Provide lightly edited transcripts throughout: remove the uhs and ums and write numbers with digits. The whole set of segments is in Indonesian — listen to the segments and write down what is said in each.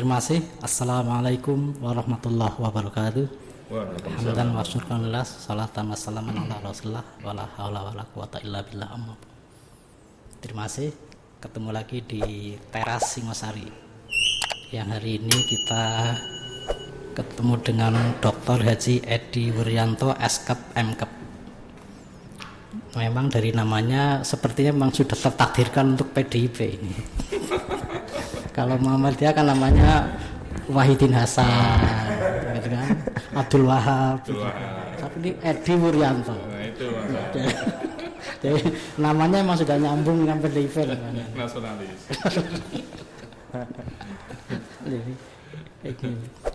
Konfirmasi. Assalamualaikum warahmatullahi wabarakatuh. Hamdan wa syukran lillah, salatan wassalaman ala rasulillah, wala haula wala quwata illa billah. Terima kasih. Ketemu lagi di teras Singosari. Yang hari ini kita ketemu dengan Dr. Haji Edi Wuryanto, Skep Mkep. Memang dari namanya sepertinya memang sudah tertakdirkan untuk PDIP ini. Kalau Muhammadiyah kan namanya Wahidin Hasan, gitu kan? Abdul Wahab. Tapi ini Edi Wuryanto. Nah, itu Jadi namanya memang sudah nyambung dengan PDIP namanya. Nasionalis.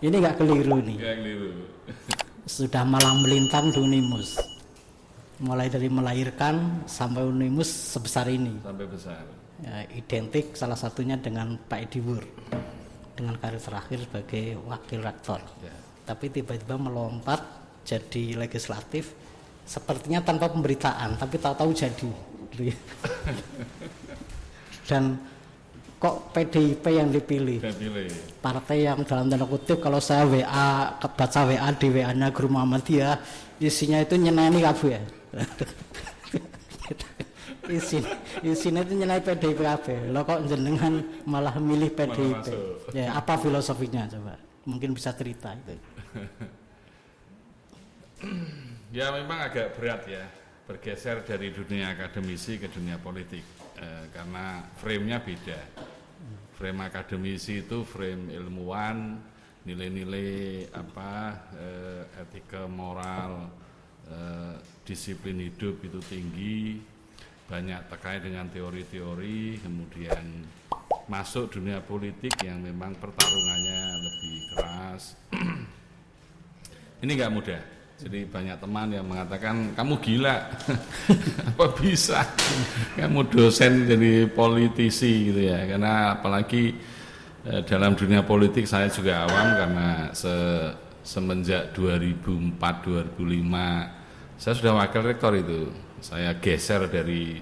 Ini nggak keliru nih. Nggak keliru. Sudah malang melintang di Unimus. Mulai dari melahirkan sampai Unimus sebesar ini. Sampai besar. Ya, identik salah satunya dengan Pak Edi Wur, dengan karir terakhir sebagai wakil rektor. Ya. Tapi tiba-tiba melompat jadi legislatif, sepertinya tanpa pemberitaan, tapi tahu-tahu jadi. Dan kok PDIP yang dipilih? Partai yang dalam tanda kutip, kalau saya baca WA di WA-nya Guru Muhammadiyah, isinya itu nyeneni kabeh ya. Isinya itu nyenai PDIP kabeh. Lo kok jenengan malah milih PDIP? Ya, apa filosofinya coba? Mungkin bisa cerita itu. Ya memang agak berat ya bergeser dari dunia akademisi ke dunia politik karena frame-nya beda. Frame akademisi itu frame ilmuwan, nilai-nilai etika moral, disiplin hidup itu tinggi, banyak terkait dengan teori-teori, kemudian masuk dunia politik yang memang pertarungannya lebih keras. Ini nggak mudah. Jadi banyak teman yang mengatakan kamu gila, apa bisa kamu dosen jadi politisi gitu ya? Karena apalagi dalam dunia politik saya juga awam karena semenjak 2004-2005 saya sudah wakil rektor itu. Saya geser dari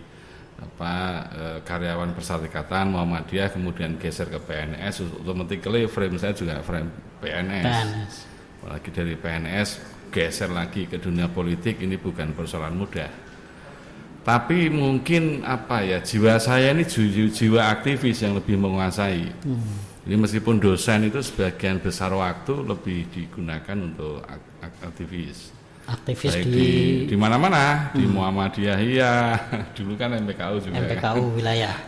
karyawan Perserikatan Muhammadiyah kemudian geser ke PNS. Automatically frame saya juga frame PNS. Apalagi dari PNS geser lagi ke dunia politik, ini bukan persoalan mudah. Tapi mungkin jiwa saya ini jiwa aktivis yang lebih menguasai. Jadi meskipun dosen itu sebagian besar waktu lebih digunakan untuk aktivis. Aktivis di mana-mana, di Muhammadiyah iya, dulu kan MPKU juga. MPKU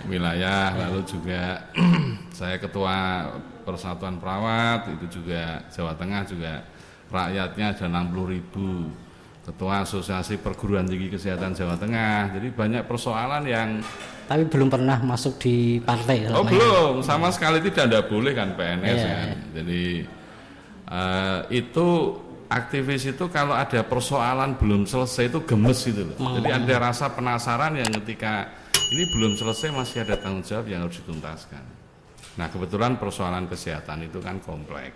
wilayah, lalu juga saya ketua Persatuan Perawat, itu juga Jawa Tengah juga rakyatnya ada 60.000, ketua Asosiasi Perguruan Tinggi Kesehatan Jawa Tengah. Jadi banyak persoalan yang tapi belum pernah masuk di partai. Belum, sama sekali tidak boleh kan PNS kan. Jadi itu aktivis itu kalau ada persoalan belum selesai itu gemes gitu loh. Jadi ada rasa penasaran yang ketika ini belum selesai masih ada tanggung jawab yang harus dituntaskan. Nah kebetulan persoalan kesehatan itu kan kompleks.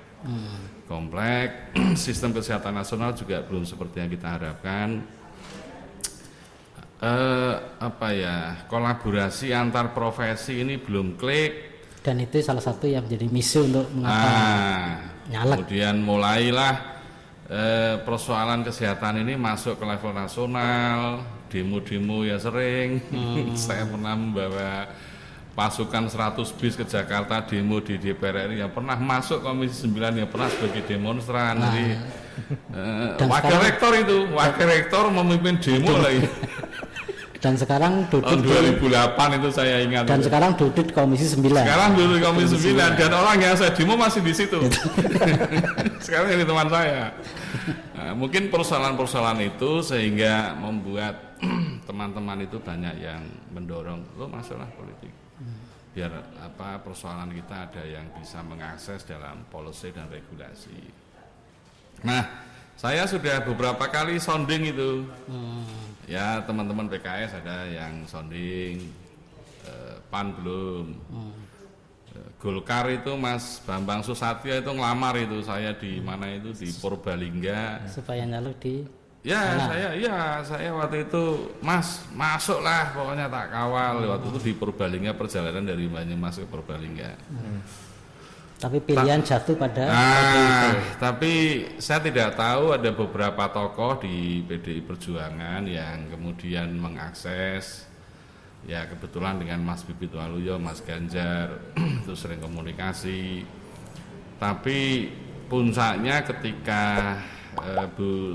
Sistem kesehatan nasional juga belum seperti yang kita harapkan. Kolaborasi antar profesi ini belum klik. Dan itu salah satu yang menjadi misi untuk mengapa nyalek. Kemudian mulailah persoalan kesehatan ini masuk ke level nasional, demo-demo ya sering. Saya pernah membawa pasukan 100 bis ke Jakarta demo di DPR RI, yang pernah masuk Komisi 9, yang pernah sebagai demonstran. Jadi wakil rektor memimpin demo lagi. Dan sekarang duduk tahun 2008 itu saya ingat. Dan sekarang duduk di Komisi 9. Sekarang duduk di Komisi 9 dan orang yang saya demo masih di situ. Sekarang ini teman saya. Nah, mungkin persoalan-persoalan itu sehingga membuat teman-teman itu banyak yang mendorong lo masalah politik. Biar persoalan kita ada yang bisa mengakses dalam policy dan regulasi. Nah, saya sudah beberapa kali sounding itu. Ya teman-teman PKS ada yang sounding, PAN belum. Golkar itu Mas Bambang Susatyo itu ngelamar itu saya di mana itu di Purbalingga. Supaya nyalek di saya waktu itu Mas masuklah pokoknya tak kawal. Waktu itu di Purbalingga, perjalanan dari Banyumas ke Purbalingga. Tapi pilihan jatuh pada tapi saya tidak tahu ada beberapa tokoh di PDI Perjuangan yang kemudian mengakses, ya kebetulan dengan Mas Bibit Waluyo, Mas Ganjar itu sering komunikasi. Tapi puncaknya ketika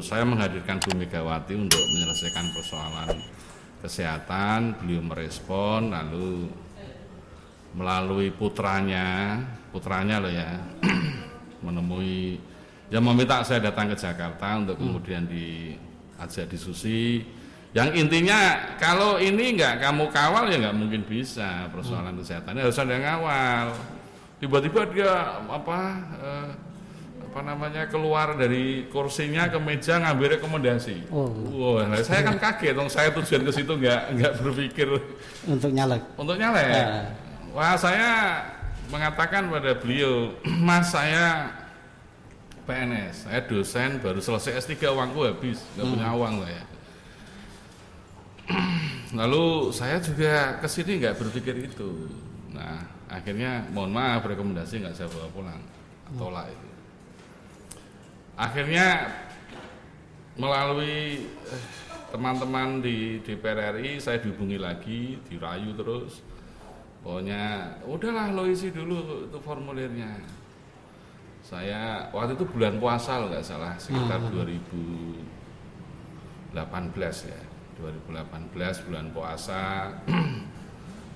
saya menghadirkan Bu Megawati untuk menyelesaikan persoalan kesehatan, beliau merespon, lalu melalui putranya loh ya menemui, ya meminta saya datang ke Jakarta untuk kemudian diajak diskusi yang intinya kalau ini nggak kamu kawal ya nggak mungkin bisa persoalan kesehatan, harus ada yang ngawal. Tiba-tiba dia keluar dari kursinya ke meja ngambil rekomendasi. Wah, saya kan kaget dong, saya tujuan ke situ nggak berpikir untuk nyalek. Wah, saya mengatakan pada beliau, Mas, saya PNS, saya dosen, baru selesai S3, uangku habis, nggak punya uang saya. Lalu saya juga kesini nggak berpikir itu. Nah, akhirnya mohon maaf, rekomendasi nggak saya bawa pulang, tolak itu. Akhirnya melalui teman-teman di DPR RI saya dihubungi lagi, dirayu terus. Pokoknya udahlah lo isi dulu itu formulirnya. Saya waktu itu bulan puasa nggak salah, sekitar 2018 ya, 2018 bulan puasa.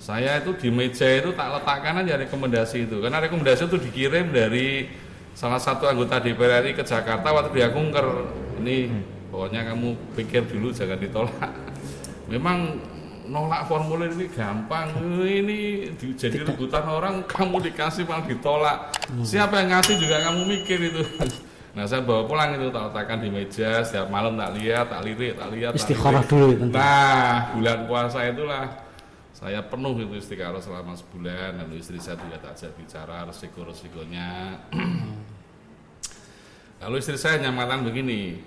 Saya itu di meja itu tak letakkan aja rekomendasi itu, karena rekomendasi itu dikirim dari salah satu anggota DPR RI ke Jakarta waktu dia kunker. Ini pokoknya kamu pikir dulu, jangan ditolak. Memang nolak formulir ini gampang, ini jadi rebutan orang, kamu dikasih malah ditolak. Siapa yang ngasih juga kamu mikir itu. Nah, saya bawa pulang itu, tak letakkan di meja, setiap malam tak lihat, tak lirik. Istikharah dulu itu. Nah, bulan puasa itulah saya penuh itu istikharah selama sebulan. Lalu istri saya juga tak ajak bicara resiko-resikonya. Lalu istri saya hanya mengatakan begini,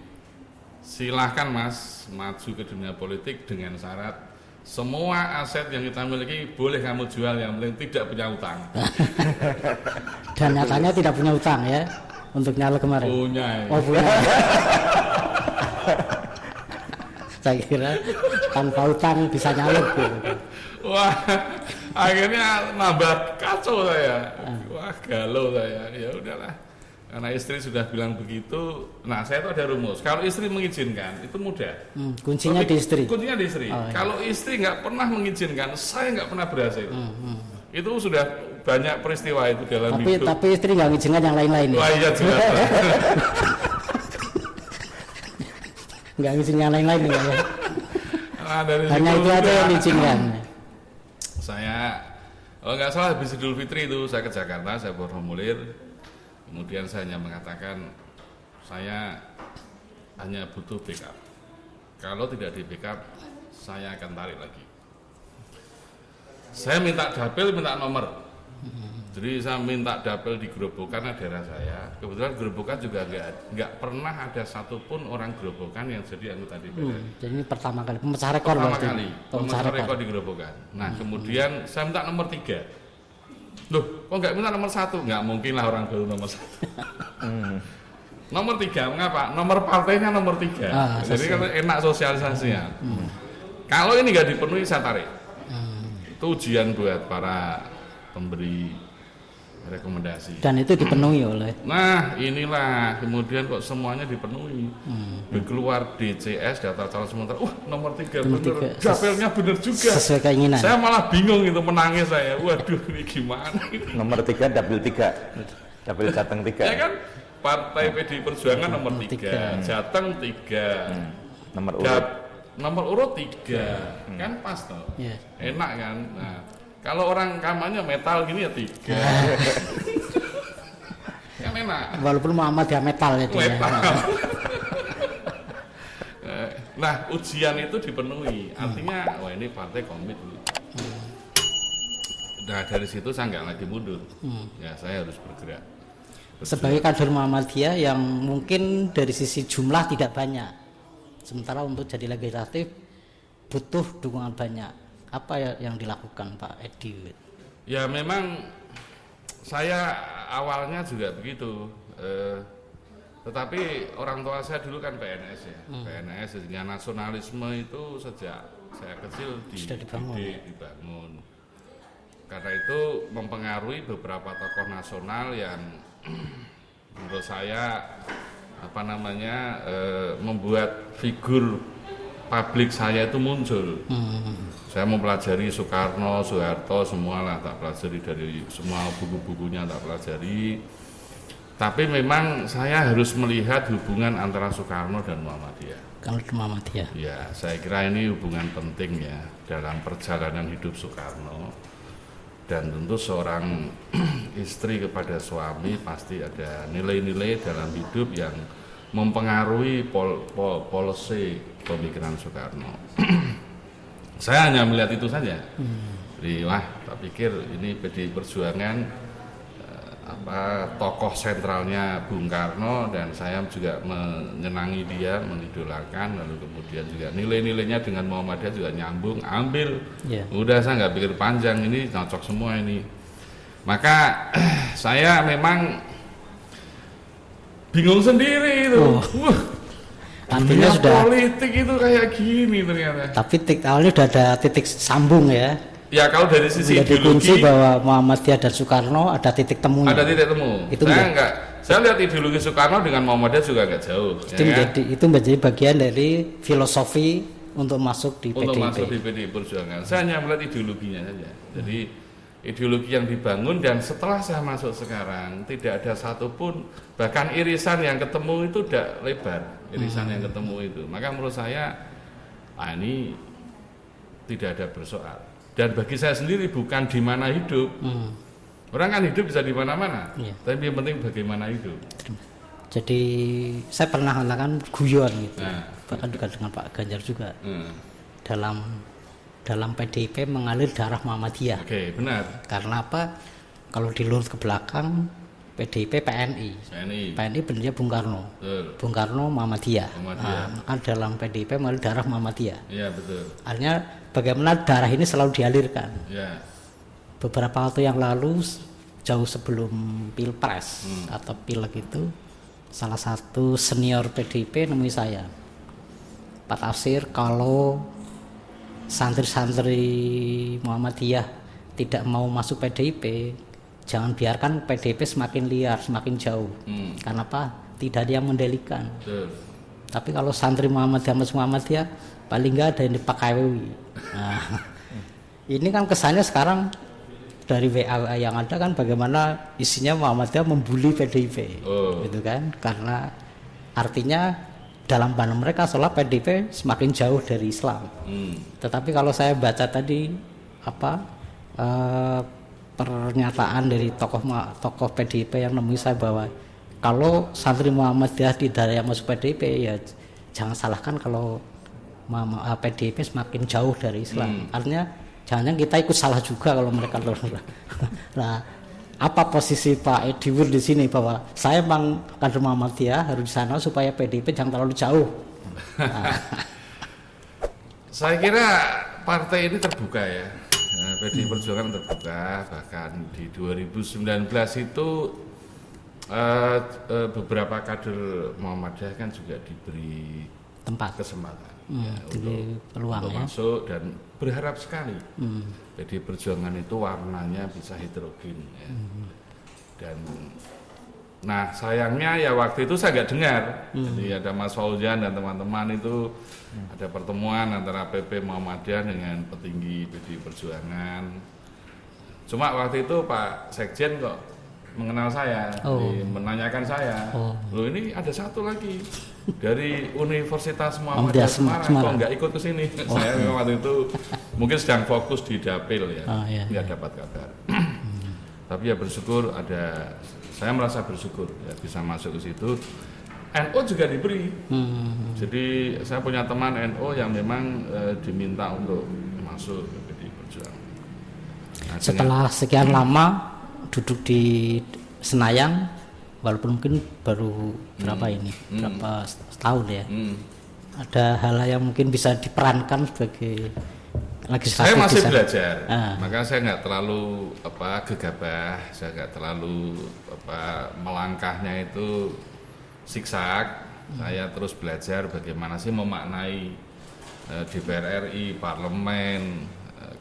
silahkan Mas maju ke dunia politik dengan syarat semua aset yang kita miliki boleh kamu jual, yang penting tidak punya utang. Dan nyatanya tidak punya utang ya untuk nyalek kemarin. Punya. Ya. Oh, punya. Saya kira tanpa utang bisa nyalek gitu. Wah, akhirnya nambah kacau saya. Wah, galau saya. Ya udahlah. Karena istri sudah bilang begitu, nah saya itu ada rumus. Kalau istri mengizinkan, itu mudah. Kuncinya di istri. Kuncinya di istri. Oh, iya. Kalau istri nggak pernah mengizinkan, saya nggak pernah berhasil. Itu sudah banyak peristiwa itu dalam hidup. Tapi istri nggak mengizinkan yang lain-lain. Wah, iya jelas. Nggak mengizinkan yang lain-lain ya. Nah, dari hanya itu aja yang diizinkan. Saya, kalau nggak salah habis Idul Fitri itu saya ke Jakarta, saya buat formulir. Kemudian saya hanya mengatakan saya hanya butuh backup. Kalau tidak di backup, saya akan tarik lagi. Saya minta dapil, minta nomor. Jadi saya minta dapil di Grobogan, daerah saya. Kebetulan Grobogan juga nggak pernah ada satupun orang Grobogan yang jadi anggota DPR. Jadi ini pertama kali pemecah rekor. Pemecah rekor di Grobogan. Nah, kemudian saya minta nomor 3. Loh, kok nggak minta nomor 1? Nggak mungkin lah orang baru nomor 1. Nomor 3, mengapa? Nomor partainya nomor 3. Jadi kan enak sosialisasinya. Kalau ini nggak dipenuhi, saya tarik. Itu ujian buat para pemberi rekomendasi. Dan itu dipenuhi oleh. Nah, inilah kemudian kok semuanya dipenuhi. Keluar DCS, data calon sementara. Nomor 3 bener. Dapilnya bener juga. Sesuai keinginan. Saya malah bingung itu, menangis saya. Waduh, ini gimana ini? Nomor 3 dapil 3. Dapil Jateng 3. Ya kan? Partai PDI Perjuangan nomor 3, Jateng 3. Nomor urut 3. Kan pas toh. Yeah. Enak kan? Nah, kalau orang kampanye metal gini ya 3. Kan enak. Walaupun Muhammad ya metal ya dia. Nah, ujian itu dipenuhi. Artinya, wah ini partai komit. Nah, dari situ saya nggak lagi mundur. Ya, saya harus bergerak. Sebagai kader Muhammadiyah yang mungkin dari sisi jumlah tidak banyak, sementara untuk jadi legislatif butuh dukungan banyak. Apa yang dilakukan Pak Edi? Ya memang saya awalnya juga begitu, tetapi orang tua saya dulu kan PNS ya, PNS, sehingga nasionalisme itu sejak saya kecil dibangun. Karena itu mempengaruhi beberapa tokoh nasional yang menurut saya membuat figur publik saya itu muncul. Saya mempelajari Soekarno, Soeharto, semualah tak pelajari, dari semua buku-bukunya tak pelajari. Tapi memang saya harus melihat hubungan antara Soekarno dan Muhammadiyah. Kalau Muhammadiyah. Ya, saya kira ini hubungan penting ya dalam perjalanan hidup Soekarno. Dan tentu seorang istri kepada suami pasti ada nilai-nilai dalam hidup yang mempengaruhi policy pemikiran Soekarno. Saya hanya melihat itu saja. Jadi tak pikir ini PDI Perjuangan tokoh sentralnya Bung Karno, dan saya juga menyenangi dia, mengidolakan, lalu kemudian juga nilai-nilainya dengan Muhammadiyah juga nyambung, ambil. Udah, saya nggak pikir panjang, ini cocok semua ini. Maka saya memang bingung sendiri itu. Artinya sudah politik itu kayak gini ternyata. Tapi awalnya sudah ada titik sambung ya. Ya, kalau dari sisi ideologi, kunci bahwa Muhammadiyah dan Soekarno ada titik temunya. Ada titik temu. Itu saya lihat ideologi Soekarno dengan Muhammadiyah juga nggak jauh. Itu menjadi bagian dari filosofi untuk masuk di PDIP. Untuk masuk di PDI Perjuangan. Saya hanya melihat ideologinya saja. Jadi ideologi yang dibangun, dan setelah saya masuk sekarang tidak ada satupun, bahkan irisan yang ketemu itu udah lebar, irisan yang ketemu itu. Maka menurut saya ini tidak ada bersoal. Dan bagi saya sendiri bukan di mana hidup. Orang kan hidup bisa di mana-mana, tapi yang penting bagaimana hidup. Jadi saya pernah mengatakan guyon gitu, bahkan juga dengan Pak Ganjar juga. Dalam PDIP mengalir darah Muhammadiyah. Oke, benar. Karena apa? Kalau dilurus ke belakang, PDIP PNI benernya Bung Karno. Betul. Bung Karno Muhammadiyah. Maka dalam PDIP mengalir darah Muhammadiyah. Iya, betul. Artinya bagaimana darah ini selalu dialirkan. Ya. Beberapa waktu yang lalu, jauh sebelum Pilpres atau Pileg itu, salah satu senior PDIP nemui saya, Pak Tafsir, kalau santri-santri Muhammadiyah tidak mau masuk PDIP, jangan biarkan PDIP semakin liar, semakin jauh. Karena apa? Tidak ada yang mendelikan. Tapi kalau santri Muhammadiyah paling nggak ada yang dipakai. Nah, ini kan kesannya sekarang dari WA yang ada kan bagaimana isinya Muhammadiyah membuli PDIP, gitu kan? Karena artinya dalam pandangan mereka seolah PDIP semakin jauh dari Islam. Tetapi kalau saya baca tadi pernyataan dari tokoh PDIP yang nemui saya bahwa kalau santri Muhammadiyah tidak yang masuk PDIP, ya jangan salahkan kalau PDIP semakin jauh dari Islam. Artinya jangan kita ikut salah juga kalau mereka Nah, apa posisi Pak Edi Wur di sini, bahwa saya memang kader Muhammadiyah harus di sana supaya PDIP jangan terlalu jauh. Saya kira partai ini terbuka ya. PDI Perjuangan terbuka, bahkan di 2019 itu beberapa kader Muhammadiyah kan juga diberi kesempatan untuk peluang masuk, dan berharap sekali PDI Perjuangan itu warnanya bisa heterogen ya. Dan nah sayangnya ya waktu itu saya nggak dengar. Jadi ada Mas Fauzan dan teman-teman itu ada pertemuan antara PP Muhammadiyah dengan petinggi PDI Perjuangan. Cuma waktu itu Pak Sekjen kok mengenal saya, menanyakan saya, loh ini ada satu lagi dari Universitas Muhammadiyah Semarang, kok nggak ikut ke sini? Saya memang waktu itu mungkin sedang fokus di dapil ya, nggak dapat kabar. Tapi ya bersyukur saya merasa bersyukur ya bisa masuk ke situ. NU juga diberi. Jadi saya punya teman NU yang memang diminta untuk masuk ke PDI Perjuangan. Setelah sekian lama duduk di Senayan, walaupun mungkin baru berapa setahun ya, ada hal yang mungkin bisa diperankan sebagai legislatif saya masih di sana. belajar, Ah. maka saya nggak terlalu gegabah, saya nggak terlalu melangkahnya itu siksak. Saya terus belajar bagaimana sih memaknai DPR RI, parlemen,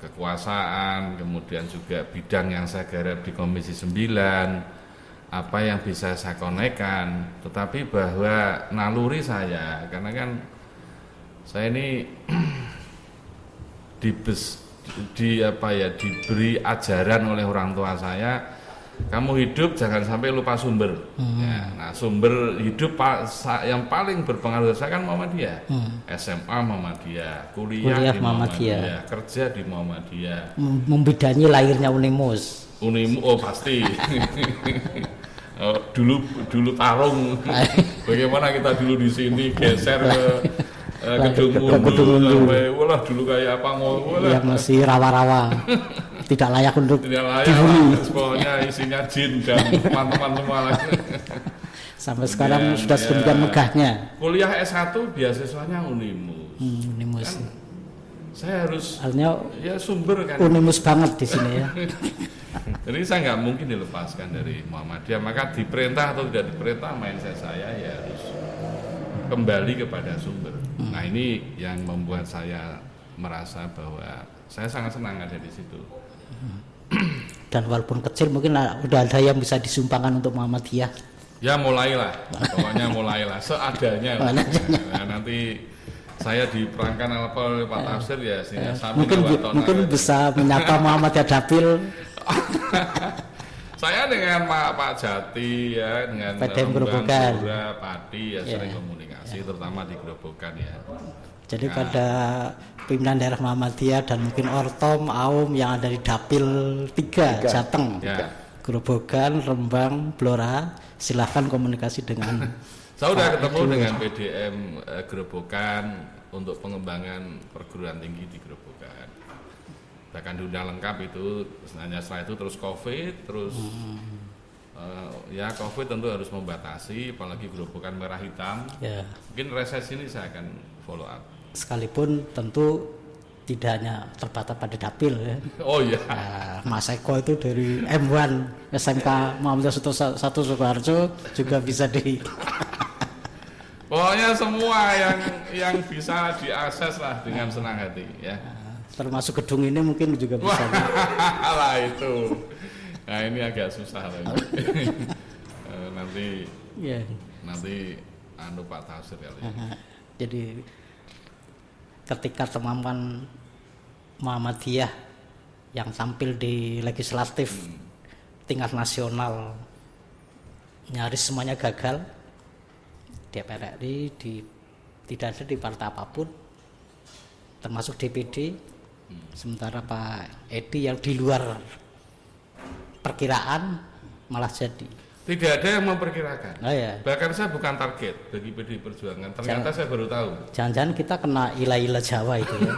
kekuasaan, kemudian juga bidang yang saya garap di Komisi 9, apa yang bisa saya konekkan. Tetapi bahwa naluri saya, karena kan saya ini diberi ajaran oleh orang tua saya, kamu hidup jangan sampai lupa sumber. Ya, nah, sumber hidup yang paling berpengaruh saya kan Muhammadiyah. SMA Muhammadiyah, kuliah di Muhammadiyah, kerja di Muhammadiyah. Membidangi lahirnya Unimus. Oh pasti. dulu tarung. Bagaimana kita dulu di sini geser ke gedung Undu sampai walah dulu kayak apa yang masih rawa-rawa. Tidak layak untuk dihuni. Pokoknya isinya jin dan teman-teman semua lagi. Sampai sekarang sudah sedemikian megahnya. Kuliah S1 beasiswanya Unimus. Unimus. Kan, saya harus artinya ya sumber kan. Unimus banget di sini ya. Jadi saya nggak mungkin dilepaskan dari Muhammadiyah. Maka diperintah atau tidak diperintah mindset saya ya harus kembali kepada sumber. Nah ini yang membuat saya merasa bahwa saya sangat senang ada di situ. Dan walaupun kecil mungkin udah ada yang bisa disumbangkan untuk Muhammadiyah. Ya mulailah, pokoknya mulailah seadanya. Nah, nanti saya diperankan apa oleh Pak Tafsir ya, mungkin bisa menyapa Muhammadiyah Dapil. Saya dengan Pak Jati ya, dengan Grobogan, Padi ya sering komunikasi, terutama di Grobogan ya. Jadi pada pimpinan daerah Muhammadiyah dan mungkin Ortom, Aum yang ada di Dapil 3. Jateng, Grobogan, Rembang, Blora, silahkan komunikasi dengan. Saya sudah ketemu dengan PDM Grobogan untuk pengembangan perguruan tinggi di Grobogan. Bahkan diundang lengkap itu, hanya setelah itu terus COVID, terus ya COVID tentu harus membatasi, apalagi Grobogan merah hitam. Ya. Mungkin reses ini saya akan follow up. Sekalipun tentu tidak hanya terbatas pada Dapil ya. Oh iya. Nah, Mas Eko itu dari M1 SMK Muhammadiyah Sutomo Sukoharjo juga bisa di. Pokoknya semua yang bisa diakses lah dengan senang hati ya. Termasuk gedung ini mungkin juga bisa. Lah itu. Nah ini agak susah lagi. nanti Pak Tafsir kali. Jadi ketika teman-teman Muhammadiyah yang tampil di legislatif tingkat nasional nyaris semuanya gagal, DPR RI tidak ada di partai apapun, termasuk DPD. Sementara Pak Edi yang di luar perkiraan malah jadi. Tidak ada yang memperkirakan. Oh, ya. Bahkan saya bukan target bagi PDI Perjuangan. Ternyata saya baru tahu. Jangan-jangan kita kena ilah-ilah Jawa itu ya.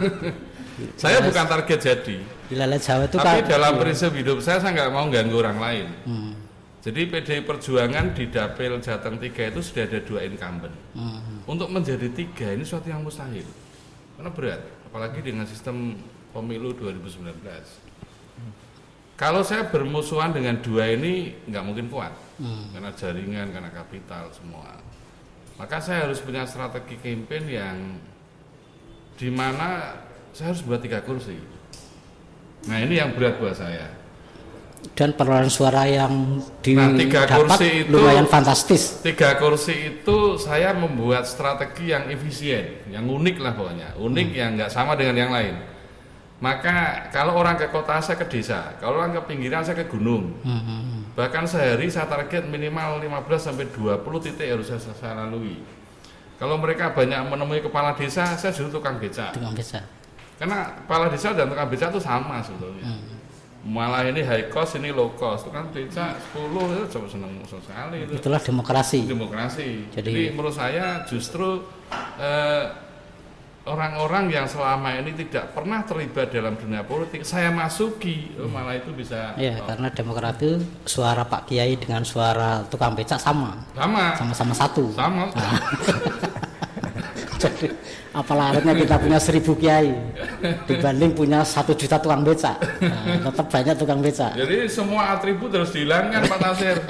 Saya bukan target jadi. Ilah-ilah Jawa itu tapi dalam prinsip hidup saya nggak mau ganggu orang lain. Jadi PDI Perjuangan di Dapil Jateng 3 itu sudah ada 2 incumbent. Untuk menjadi 3 ini suatu yang mustahil. Karena berat. Apalagi dengan sistem pemilu 2019. Kalau saya bermusuhan dengan 2 ini nggak mungkin kuat. Karena jaringan, karena kapital semua. Maka saya harus punya strategi campaign yang dimana saya harus buat 3 kursi. Nah ini yang berat buat saya. Dan perolehan suara yang didapat lumayan fantastis. 3 kursi itu saya membuat strategi yang efisien, yang unik lah pokoknya. Unik yang nggak sama dengan yang lain. Maka kalau orang ke kota saya ke desa, kalau orang ke pinggiran saya ke gunung. Bahkan sehari saya target minimal 15-20 titik harus saya lalui. Kalau mereka banyak menemui kepala desa, saya justru tukang beca. Karena kepala desa dan tukang beca itu sama sebetulnya. Malah ini high cost, ini low cost. Tukang beca 10 itu coba seneng sekali. Itulah demokrasi. Jadi menurut saya justru orang-orang yang selama ini tidak pernah terlibat dalam dunia politik saya masuki, malah itu bisa. Iya, karena Demokrat itu suara Pak Kiai dengan suara tukang becak sama-sama satu. Jadi apalah artinya kita punya 1000 kiai dibanding punya 1 juta tukang becak. Nah, tetap banyak tukang becak. Jadi semua atribut harus dihilangkan Pak Tasir.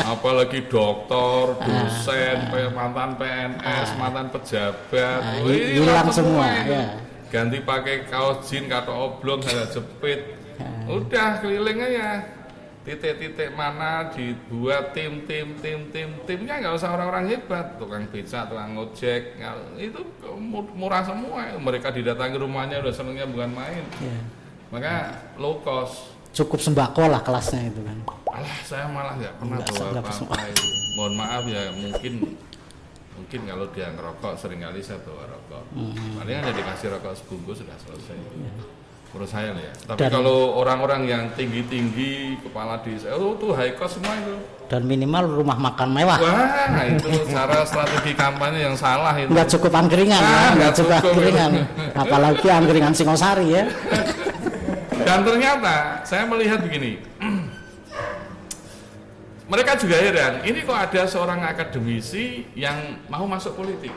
Apalagi dokter, dosen, mantan PNS, mantan pejabat, hilang semua. Ya. Ganti pakai kaos jeans, kata oblong, ada jepit. Udah keliling aja. Titik-titik mana dibuat timnya nggak usah orang-orang hebat, tukang becak, tukang ojek, itu murah semua. Mereka didatangi rumahnya udah senengnya bukan main. Ya. Maka low cost. Cukup sembako lah kelasnya itu kan. Alah, saya malah nggak pernah bawa apa-apa itu. Mohon maaf ya, mungkin kalau dia ngerokok seringkali saya bawa rokok. Paling hanya dikasih rokok sebungkus sudah selesai. Menurut saya ya. Tapi kalau orang-orang yang tinggi-tinggi, kepala desa, tuh high cost semua itu. Dan minimal rumah makan mewah. Wah, itu cara strategi kampanye yang salah itu. Nggak cukup angkringan, nggak cukup angkringan. Apalagi angkringan Singosari ya. Dan ternyata saya melihat begini. Mereka juga heran, ini kok ada seorang akademisi yang mau masuk politik.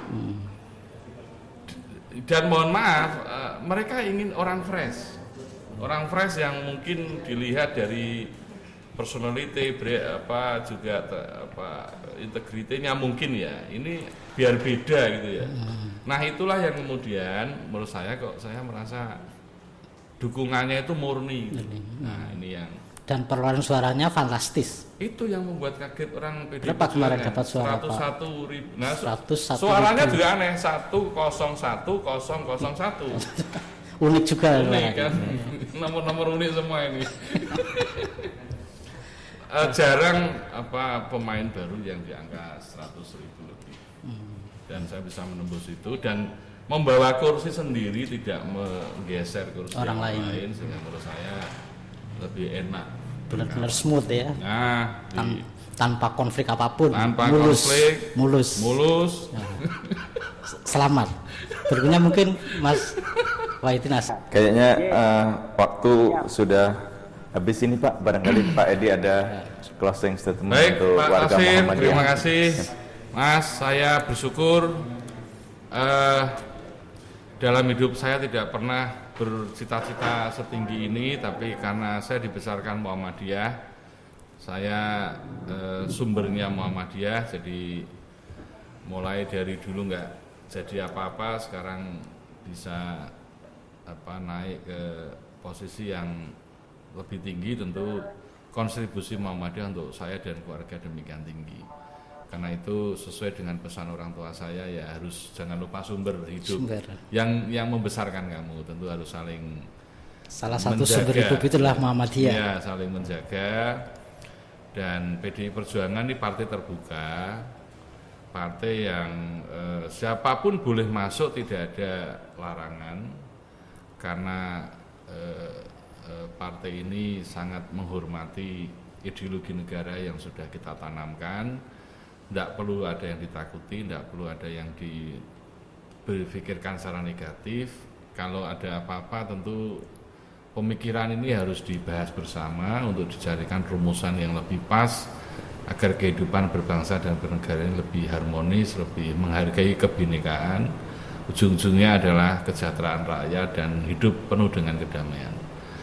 Dan mohon maaf, mereka ingin orang fresh yang mungkin dilihat dari personality, integritinya mungkin ya. Ini biar beda gitu ya. Nah itulah yang kemudian menurut saya merasa dukungannya itu murni. Nah ini yang. Dan perolehan suaranya fantastis. Itu yang membuat kaget orang PDIP. Berapa kemarin dapat suara 101.000. Nah, 101 suaranya ribu. juga aneh, 101.001. Unik juga. Unik kan, nomor-nomor unik semua ini. Jarang pemain baru yang di angka 100.000 lebih. Dan saya bisa menembus itu dan membawa kursi sendiri, tidak menggeser kursi orang lain sehingga menurut saya lebih enak. Benar-benar smooth ya. Nah, tanpa konflik apapun. Tanpa mulus. Nah. Selamat. Berikutnya mungkin Mas Waitinas. Kayaknya waktu sudah habis ini Pak. Barangkali Pak Edi ada closing statement. Baik, untuk Pak warga Tasir, Muhammadiyah. terima kasih. Mas, saya bersyukur dalam hidup saya tidak pernah bercita-cita setinggi ini, tapi karena saya dibesarkan Muhammadiyah, saya sumbernya Muhammadiyah, jadi mulai dari dulu nggak jadi apa-apa, sekarang bisa naik ke posisi yang lebih tinggi, tentu kontribusi Muhammadiyah untuk saya dan keluarga demikian tinggi. Karena itu sesuai dengan pesan orang tua saya, ya harus jangan lupa sumber hidup. Yang membesarkan kamu tentu harus saling salah satu menjaga. Sumber hidup itulah Muhammadiyah. Ya, saling menjaga. Dan PDI Perjuangan ini partai terbuka, partai yang siapapun boleh masuk, tidak ada larangan, karena partai ini sangat menghormati ideologi negara yang sudah kita tanamkan. Tidak perlu ada yang ditakuti, tidak perlu ada yang berpikirkan secara negatif. Kalau ada apa-apa tentu pemikiran ini harus dibahas bersama untuk dicarikan rumusan yang lebih pas agar kehidupan berbangsa dan bernegara ini lebih harmonis, lebih menghargai kebinekaan. Ujung-ujungnya adalah kesejahteraan rakyat dan hidup penuh dengan kedamaian.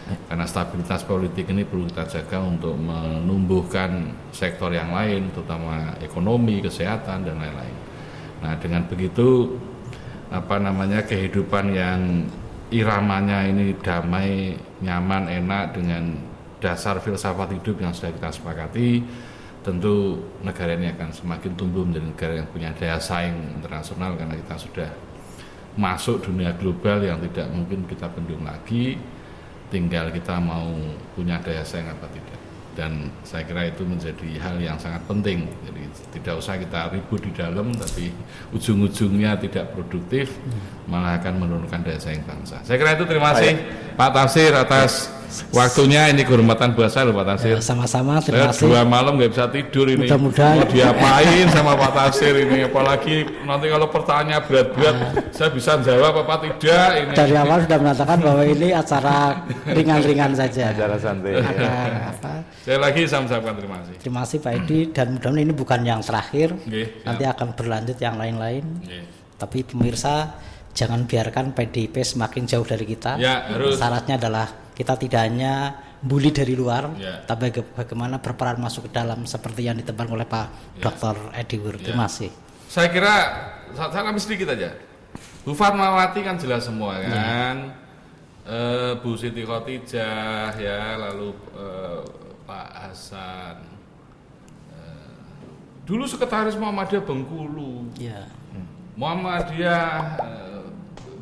Karena stabilitas politik ini perlu kita jaga untuk menumbuhkan sektor yang lain, terutama ekonomi, kesehatan, dan lain-lain. Nah, dengan begitu kehidupan yang iramanya ini damai, nyaman, enak dengan dasar filsafat hidup yang sudah kita sepakati, tentu negara ini akan semakin tumbuh menjadi negara yang punya daya saing internasional, karena kita sudah masuk dunia global yang tidak mungkin kita bendung lagi. Tinggal kita mau punya daya saing apa tidak, dan saya kira itu menjadi hal yang sangat penting. Jadi tidak usah kita ribut di dalam, tapi ujung-ujungnya tidak produktif, malah akan menurunkan daya saing bangsa. Saya kira itu. Terima kasih Pak Tasir atas waktunya. Ini kehormatan buat saya loh Pak Tasir. Sama-sama, terima kasih. 2 malam nggak bisa tidur ini. Mudah-mudahan. Mau diapain sama Pak Tasir ini? Apalagi nanti kalau pertanyaan berat-berat, saya bisa jawab apa tidak ini. Dari awal sudah mengatakan bahwa ini acara ringan-ringan saja. Acara santai. Saya lagi sama-sama terima kasih. Terima kasih Pak Edi, dan mudah-mudahan ini bukan yang terakhir. Nggih, nanti akan berlanjut yang lain-lain. Tapi pemirsa, jangan biarkan PDIP semakin jauh dari kita. Ya, harus. Syaratnya adalah kita tidak hanya bully dari luar, Ya. tapi bagaimana berperan masuk ke dalam seperti yang ditebang oleh Pak Dr. Edi Wur. Terima kasih. Saya kira saya ngambil sedikit aja. Bu Fatmawati kan jelas semua kan. Bu Siti Khotijah ya, lalu Pak Hasan. Dulu sekretaris Muhammadiyah Bengkulu. Ya. Muhammadiyah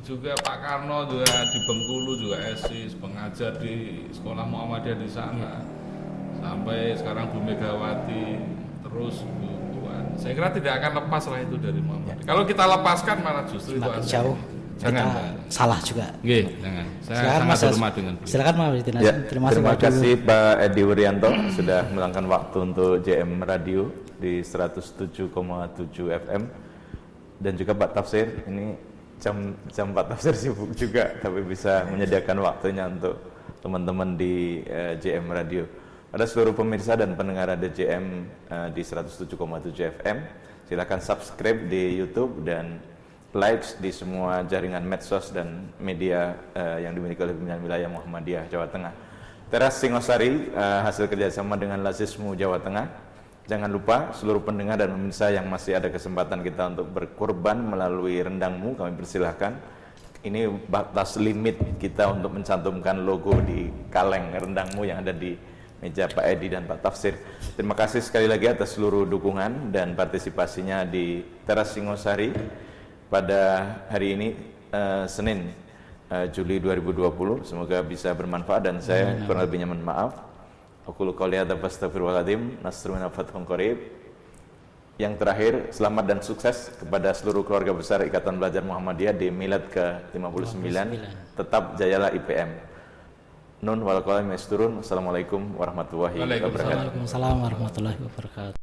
juga Pak Karno juga di Bengkulu juga eksis, pengajar di sekolah Muhammadiyah di sana. Sampai sekarang Bu Megawati, terus Bu Puan. Saya kira tidak akan lepas lah itu dari Muhammadiyah. Kalau kita lepaskan malah justru itu Semakin asal. jauh Jangan, kita Pak. salah juga. Nggih, jangan. Saya Silakan, sangat Mas. hormat dengan beliau. Silakan Mas Edi. Ya, Terima terima Pak kasih Pak Edi Wuryanto sudah meluangkan waktu untuk JM Radio di 107,7 FM, dan juga Pak Tafsir. Ini jam Pak Tafsir sibuk juga, tapi bisa menyediakan waktunya untuk teman-teman di JM Radio. Pada seluruh pemirsa dan pendengar Radio JM di 107,7 FM, silakan subscribe di YouTube dan like di semua jaringan medsos dan media yang dimiliki oleh pimpinan wilayah Muhammadiyah Jawa Tengah. Teras Singosari hasil kerjasama dengan Lazismu Jawa Tengah. Jangan lupa seluruh pendengar dan pemirsa yang masih ada kesempatan kita untuk berkorban melalui rendangmu, kami persilahkan. Ini batas limit kita untuk mencantumkan logo di kaleng rendangmu yang ada di meja Pak Edi dan Pak Tafsir. Terima kasih sekali lagi atas seluruh dukungan dan partisipasinya di Teras Singosari pada hari ini, Senin, Juli 2020. Semoga bisa bermanfaat dan saya kurang lebihnya mohon maaf. Aku qouli hadza fastaghfirullahaladzim, nasrun min fathun qarib. Yang terakhir, selamat dan sukses kepada seluruh keluarga besar Ikatan Belajar Muhammadiyah di Milad ke-59. Tetap jayalah IPM. Nun wal qalam yasturun. Assalamualaikum warahmatullahi wabarakatuh. Waalaikumsalam warahmatullahi wabarakatuh.